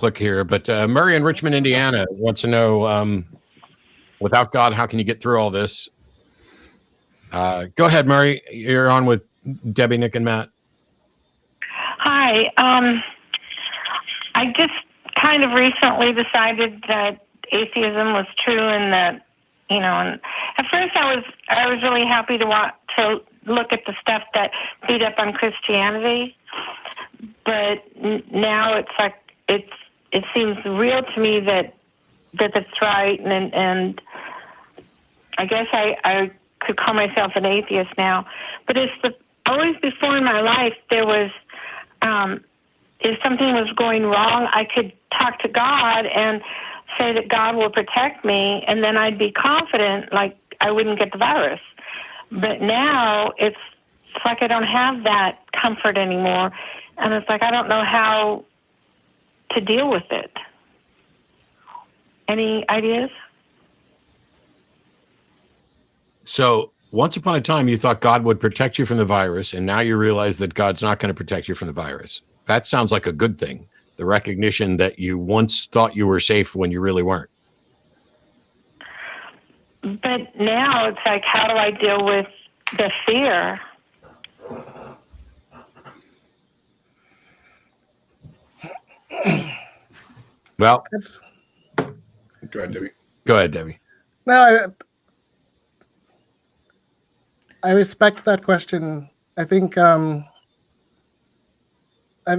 click here, but Murray in Richmond, Indiana wants to know, without God, how can you get through all this? Go ahead, Murray. You're on with Debbie, Nick, and Matt. Hi. I just kind of recently decided that atheism was true, and that, and at first I was really happy to look at the stuff that beat up on Christianity, but now it's like it seems real to me that that's right, and I guess I could call myself an atheist now. But always before in my life there was, if something was going wrong, I could talk to God and say that God will protect me, and then I'd be confident, like I wouldn't get the virus. But now it's like I don't have that comfort anymore, and it's like I don't know how to deal with it. Any ideas? So once upon a time, you thought God would protect you from the virus, and now you realize that God's not going to protect you from the virus. That sounds like a good thing. The recognition that you once thought you were safe when you really weren't. But now it's like, how do I deal with the fear? Well, go ahead, Debbie. Go ahead, Debbie. No, I respect that question. I think I've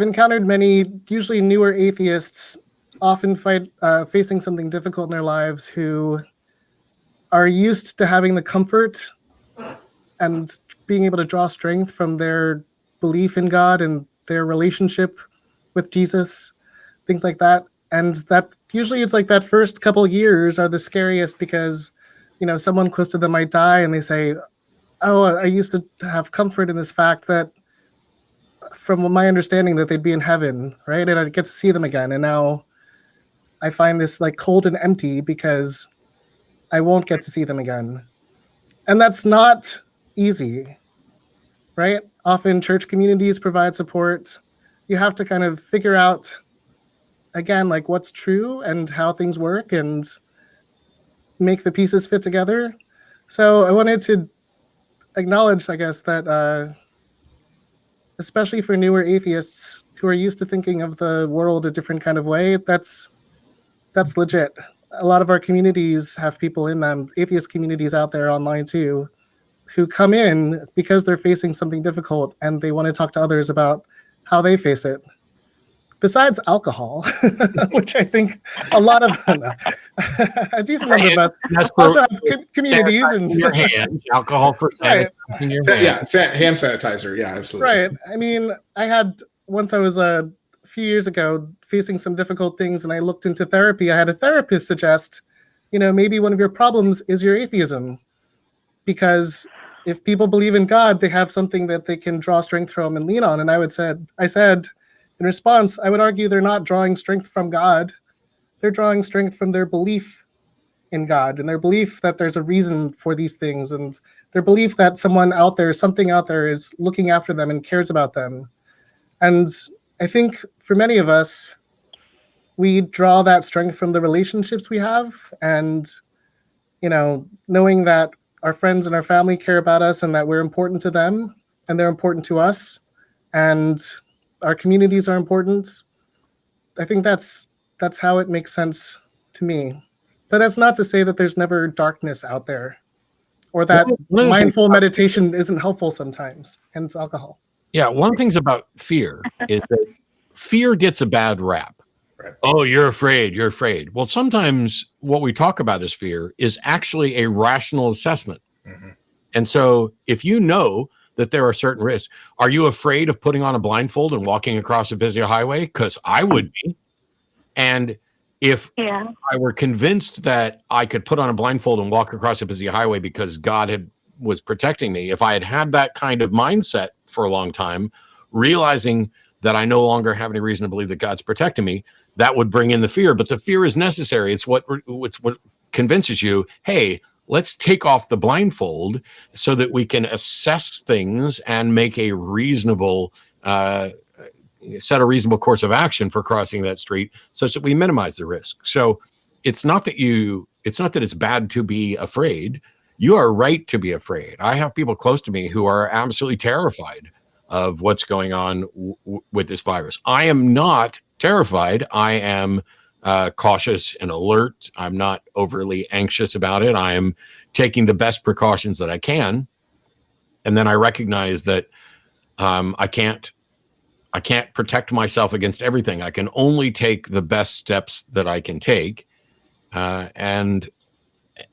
encountered many, usually newer atheists, often facing something difficult in their lives, who are used to having the comfort and being able to draw strength from their belief in God and their relationship with Jesus, things like that. And that usually it's like that first couple years are the scariest because, someone close to them might die and they say, oh, I used to have comfort in this fact that from my understanding that they'd be in heaven, right? And I'd get to see them again. And now I find this like cold and empty because I won't get to see them again. And that's not easy, right? Often church communities provide support. You have to kind of figure out, again, like what's true and how things work and make the pieces fit together. So I wanted to acknowledge, I guess, that especially for newer atheists who are used to thinking of the world a different kind of way, that's legit. A lot of our communities have people in them, atheist communities out there online too, who come in because they're facing something difficult and they want to talk to others about how they face it. Besides alcohol, which I think a lot of a decent number of us also have communities and your hands, alcohol for right. Hand sanitizer. Yeah, absolutely. Right. I mean, I had once I was a few years ago facing some difficult things, and I looked into therapy. I had a therapist suggest, maybe one of your problems is your atheism, because if people believe in God, they have something that they can draw strength from and lean on. And I said. In response, I would argue they're not drawing strength from God. They're drawing strength from their belief in God and their belief that there's a reason for these things and their belief that something out there is looking after them and cares about them. And I think for many of us, we draw that strength from the relationships we have and, knowing that our friends and our family care about us and that we're important to them and they're important to us. And our communities are important. I think that's how it makes sense to me. But that's not to say that there's never darkness out there or that mindful meditation isn't helpful sometimes, hence alcohol. Yeah, one of the things about fear is that fear gets a bad rap. Right. Oh, you're afraid. Well, sometimes what we talk about as fear is actually a rational assessment. Mm-hmm. And so if you know that there are certain risks. Are you afraid of putting on a blindfold and walking across a busy highway? Because I would be. And if I were convinced that I could put on a blindfold and walk across a busy highway because God was protecting me, if I had that kind of mindset for a long time, realizing that I no longer have any reason to believe that God's protecting me, that would bring in the fear. But the fear is necessary. It's what convinces you, hey, let's take off the blindfold so that we can assess things and make a reasonable set a reasonable course of action for crossing that street such that we minimize the risk. So it's not that it's bad to be afraid. You are right to be afraid. I have people close to me who are absolutely terrified of what's going on with this virus. I am not terrified. I am cautious and alert. I'm not overly anxious about it. I am taking the best precautions that I can. And then I recognize that I can't protect myself against everything. I can only take the best steps that I can take. And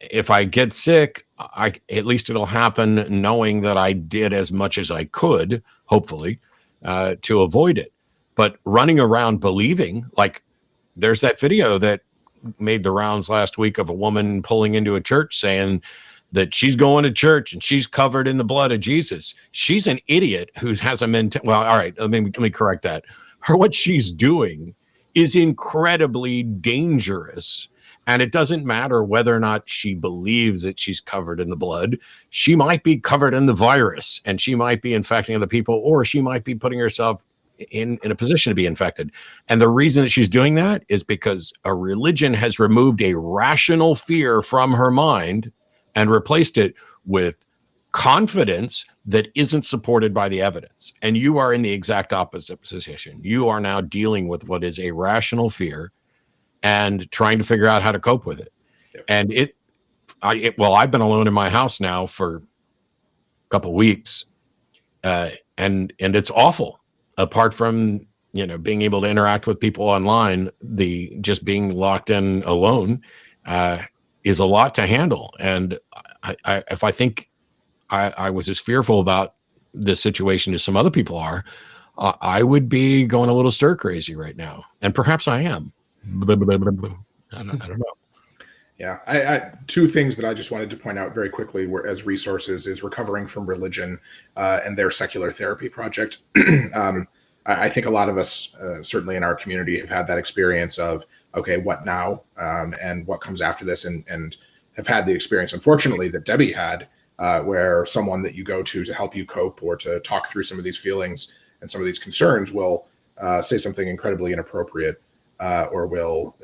if I get sick, at least it'll happen knowing that I did as much as I could, hopefully, to avoid it. But running around believing, like there's that video that made the rounds last week of a woman pulling into a church saying that she's going to church and she's covered in the blood of Jesus. She's an idiot who has a well, all right, let me correct that. What she's doing is incredibly dangerous. And it doesn't matter whether or not she believes that she's covered in the blood. She might be covered in the virus and she might be infecting other people, or she might be putting herself in a position to be infected. And the reason that she's doing that is because a religion has removed a rational fear from her mind and replaced it with confidence that isn't supported by the evidence. And you are in the exact opposite position. You are now dealing with what is a rational fear and trying to figure out how to cope with it. Yep. And I've been alone in my house now for a couple of weeks, and it's awful. Apart from, being able to interact with people online, the just being locked in alone is a lot to handle. And if I think I was as fearful about this situation as some other people are, I would be going a little stir crazy right now. And perhaps I am. I don't know. Yeah, I two things that I just wanted to point out very quickly were as resources is Recovering from Religion and their secular therapy project. I think a lot of us, certainly in our community, have had that experience of, okay, what now? And what comes after this? And have had the experience, unfortunately, that Debbie had, where someone that you go to help you cope or to talk through some of these feelings and some of these concerns will say something incredibly inappropriate or will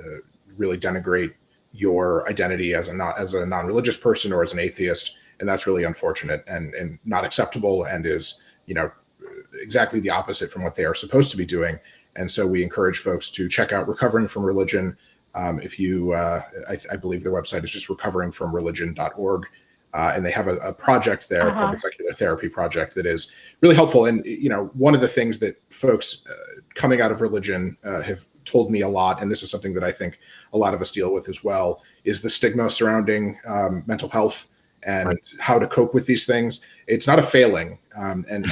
really denigrate your identity as a non-religious person or as an atheist. And that's really unfortunate and not acceptable and is, exactly the opposite from what they are supposed to be doing. And so we encourage folks to check out Recovering from Religion. If you, I believe their website is just recoveringfromreligion.org. And they have a project there called the Secular Therapy Project that is really helpful. And, one of the things that folks coming out of religion have told me a lot, and this is something that I think a lot of us deal with as well, is the stigma surrounding mental health and how to cope with these things. It's not a failing. And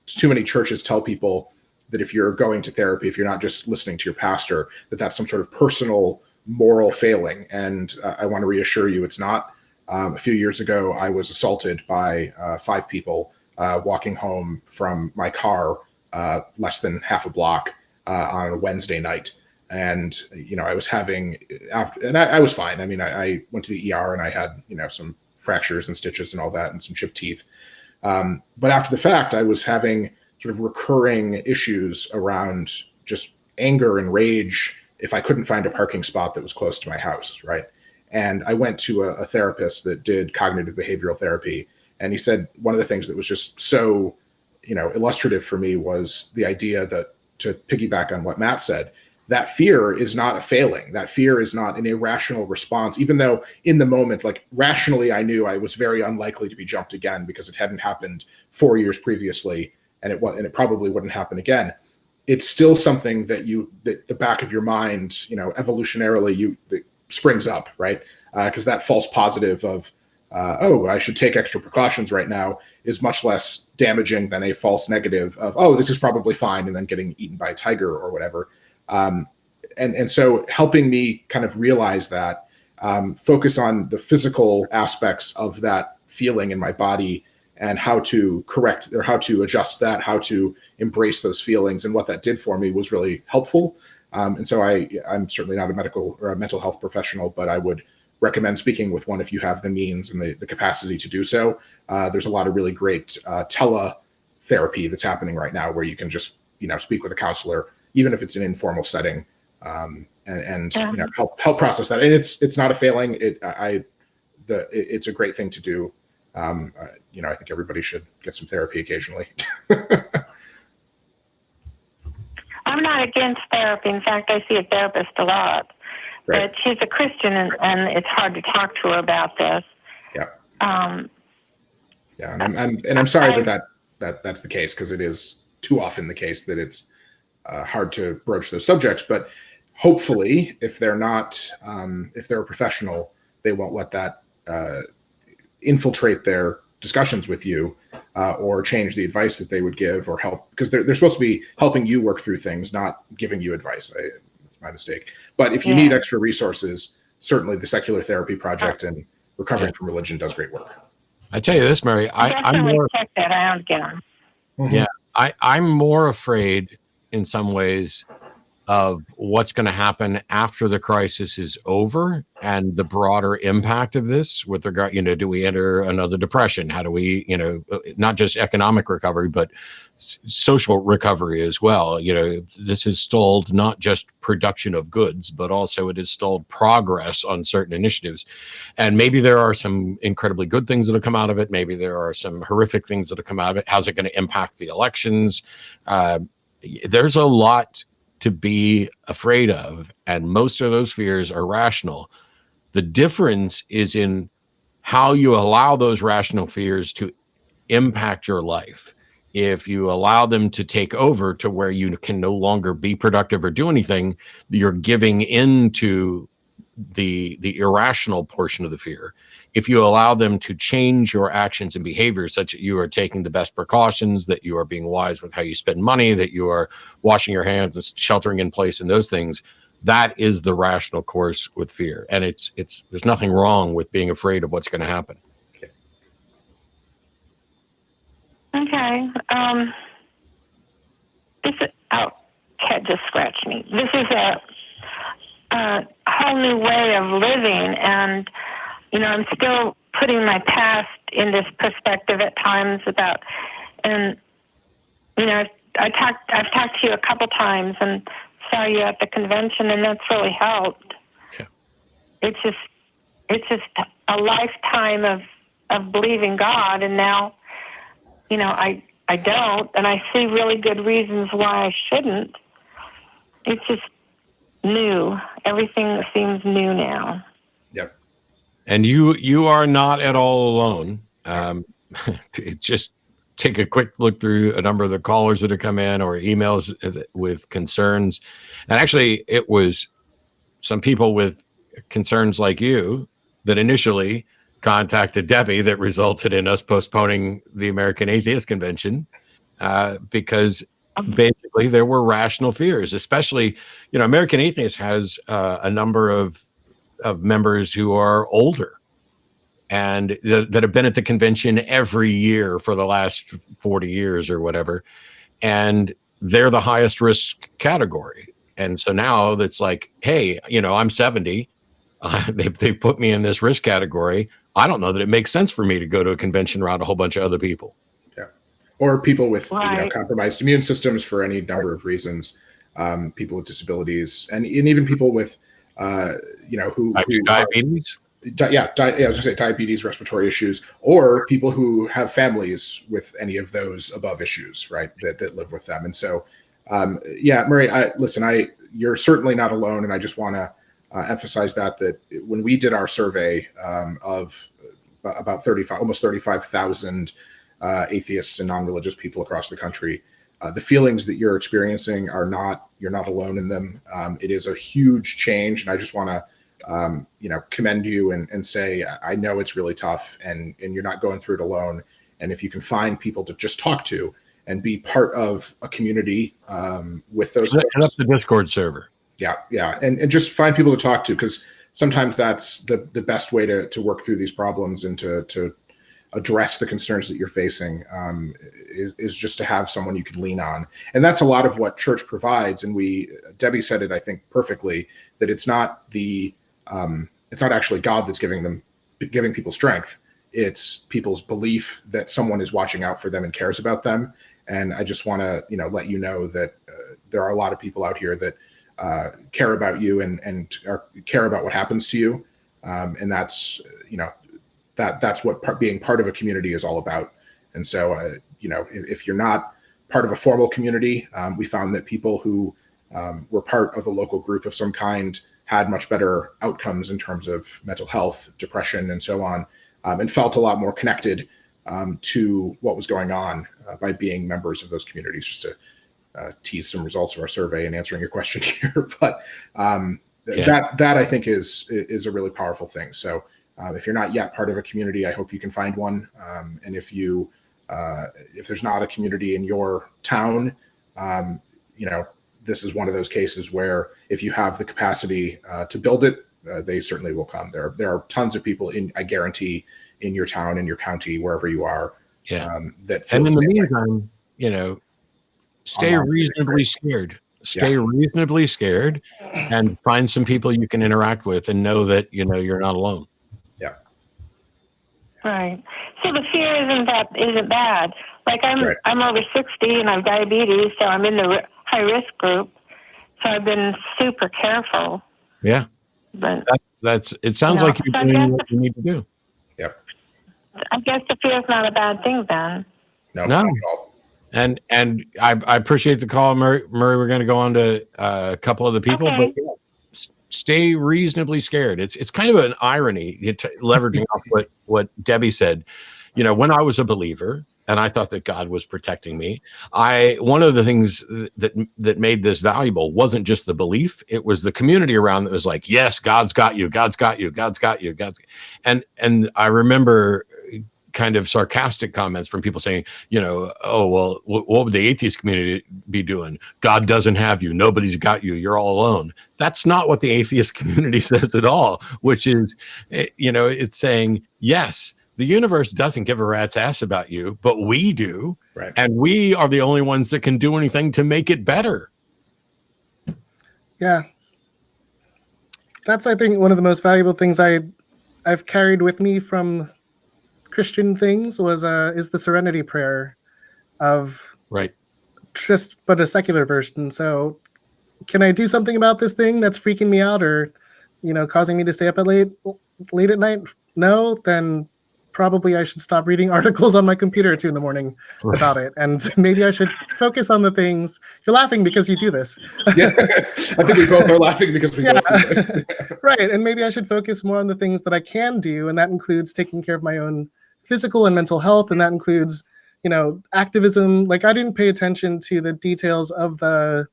too many churches tell people that if you're going to therapy, if you're not just listening to your pastor, that's some sort of personal moral failing. And I want to reassure you, it's not. A few years ago, I was assaulted by 5 people walking home from my car less than half a block on a Wednesday night. And, I was having I was fine. I mean, I went to the ER and I had, some fractures and stitches and all that and some chipped teeth. But after the fact, I was having sort of recurring issues around just anger and rage if I couldn't find a parking spot that was close to my house, right? And I went to a therapist that did cognitive behavioral therapy. And he said one of the things that was just so, illustrative for me was the idea that, to piggyback on what Matt said, that fear is not a failing. That fear is not an irrational response, even though in the moment, like rationally, I knew I was very unlikely to be jumped again because it hadn't happened 4 years previously. And it probably wouldn't happen again. It's still something that the back of your mind, evolutionarily, that springs up, right? Because that false positive of, I should take extra precautions right now is much less damaging than a false negative of, this is probably fine, and then getting eaten by a tiger or whatever. And so helping me kind of realize that, focus on the physical aspects of that feeling in my body and how to correct or how to adjust that, how to embrace those feelings, and what that did for me was really helpful. And so I'm certainly not a medical or a mental health professional, but I would recommend speaking with one if you have the means and the capacity to do so. There's a lot of really great teletherapy that's happening right now where you can just speak with a counselor, even if it's an informal setting, and help process that. And it's not a failing. It's a great thing to do. I think everybody should get some therapy occasionally. I'm not against therapy. In fact, I see a therapist a lot. Right. But she's a Christian, and it's hard to talk to her about this. Yeah. And I'm sorry that's the case, because it is too often the case that it's hard to broach those subjects. But hopefully, if they're a professional, they won't let that infiltrate their discussions with you, or change the advice that they would give, or help, because they're supposed to be helping you work through things, not giving you advice. My mistake. But if you need extra resources, certainly the Secular Therapy Project and Recovering from Religion does great work. I tell you this, Mary, I'm more check that out again. Mm-hmm. Yeah, I'm more afraid in some ways of what's going to happen after the crisis is over, and the broader impact of this with regard, do we enter another depression? How do we, not just economic recovery, but social recovery as well? This has stalled not just production of goods, but also it has stalled progress on certain initiatives. And maybe there are some incredibly good things that have come out of it. Maybe there are some horrific things that have come out of it. How's it going to impact the elections? There's a lot to be afraid of, and most of those fears are rational. The difference is in how you allow those rational fears to impact your life. If you allow them to take over to where you can no longer be productive or do anything, you're giving into the irrational portion of the fear. If you allow them to change your actions and behaviors, such that you are taking the best precautions, that you are being wise with how you spend money, that you are washing your hands and sheltering in place and those things, that is the rational course with fear. And it's there's nothing wrong with being afraid of what's going to happen. Okay. Cat just scratched me. This is a whole new way of living, and I'm still putting my past in this perspective at times about, and I've talked to you a couple times and saw you at the convention, and that's really helped. Yeah. It's just a lifetime of believing God, and now I don't, and I see really good reasons why I shouldn't. It's just new. Everything seems new now. Yep. And you are not at all alone. Just take a quick look through a number of the callers that have come in or emails with concerns. And actually, it was some people with concerns like you that initially contacted Debbie that resulted in us postponing the American Atheist Convention, because basically there were rational fears, especially, American Atheist has a number of members who are older and that have been at the convention every year for the last 40 years or whatever. And they're the highest risk category. And so now that's like, hey, I'm 70. They put me in this risk category. I don't know that it makes sense for me to go to a convention around a whole bunch of other people. Yeah. Or people with right. compromised immune systems for any number of reasons, people with disabilities, and even people with, who diabetes. I was going to say diabetes, respiratory issues, or people who have families with any of those above issues, right, that live with them. And so, Murray, you're certainly not alone. And I just want to emphasize that when we did our survey of about almost 35,000 atheists and non-religious people across the country, the feelings that you're experiencing you're not alone in them. It is a huge change. And I just want to, commend you and say, I know it's really tough and you're not going through it alone. And if you can find people to just talk to and be part of a community with those folks. That's the Discord server. Yeah. And just find people to talk to, because sometimes that's the best way to work through these problems and to address the concerns that you're facing, is just to have someone you can lean on. And that's a lot of what church provides. And Debbie said it, I think, perfectly, that it's not actually God that's giving people strength. It's people's belief that someone is watching out for them and cares about them. And I just want to, let you know that there are a lot of people out here that care about you and care about what happens to you. And that's, that's what being part of a community is all about. And so, if you're not part of a formal community, we found that people who were part of a local group of some kind had much better outcomes in terms of mental health, depression, and so on, and felt a lot more connected to what was going on by being members of those communities. Just to tease some results of our survey and answering your question here, but that I think is a really powerful thing. So if you're not yet part of a community, I hope you can find one. And if there's not a community in your town, this is one of those cases where if you have the capacity to build it, they certainly will come. There are tons of people I guarantee, in your town, in your county, wherever you are. That feel and in the way. meantime, stay reasonably scared. Stay reasonably scared, and find some people you can interact with, and know that you're not alone. Yeah. Right. So the fear isn't bad. Like I'm over 60 and I have diabetes, so I'm in the high risk group. So I've been super careful. Yeah. But it sounds like you're doing what you need to do. Yep. I guess the fear is not a bad thing then. No. Not at all. And I appreciate the call, Murray. We're going to go on to a couple of the people, Okay. but stay reasonably scared. It's kind of an irony, leveraging off what Debbie said. When I was a believer and I thought that God was protecting me, one of the things that made this valuable wasn't just the belief; it was the community around that was like, "Yes, God's got you. God's got you. God's got you. And I remember kind of sarcastic comments from people saying, oh, well, what would the atheist community be doing? God doesn't have you. Nobody's got you. You're all alone. That's not what the atheist community says at all, which is, it's saying, yes, the universe doesn't give a rat's ass about you, but we do. Right. And we are the only ones that can do anything to make it better. Yeah. That's, I think, one of the most valuable things I've carried with me from Christian things is the Serenity Prayer of but a secular version. So can I do something about this thing that's freaking me out or causing me to stay up late at night? No, then probably I should stop reading articles on my computer at 2 a.m. about it, and maybe I should focus on the things. You're laughing because you do this. Yeah, I think we both are laughing because we both do this. Right, and maybe I should focus more on the things that I can do, and that includes taking care of my own physical and mental health, and that includes, activism. Like I didn't pay attention to the details of I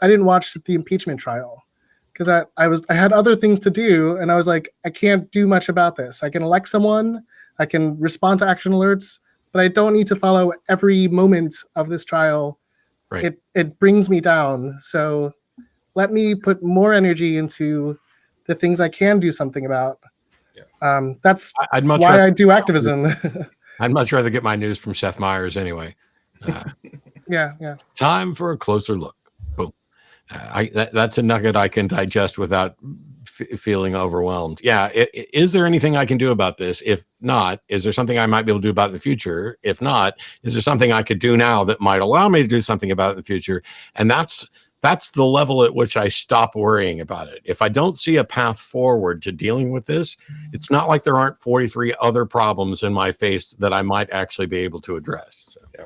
didn't watch the impeachment trial because I had other things to do, and I was like, I can't do much about this. I can elect someone, I can respond to action alerts, but I don't need to follow every moment of this trial. Right. It brings me down. So let me put more energy into the things I can do something about. That's why I do activism. I'd much rather get my news from Seth Meyers anyway. Yeah. Time for a closer look. Boom. That's a nugget I can digest without feeling overwhelmed. Yeah. Is there anything I can do about this? If not, is there something I might be able to do about it in the future? If not, is there something I could do now that might allow me to do something about it in the future? And that's the level at which I stop worrying about it. If I don't see a path forward to dealing with this, it's not like there aren't 43 other problems in my face that I might actually be able to address. So. Yeah.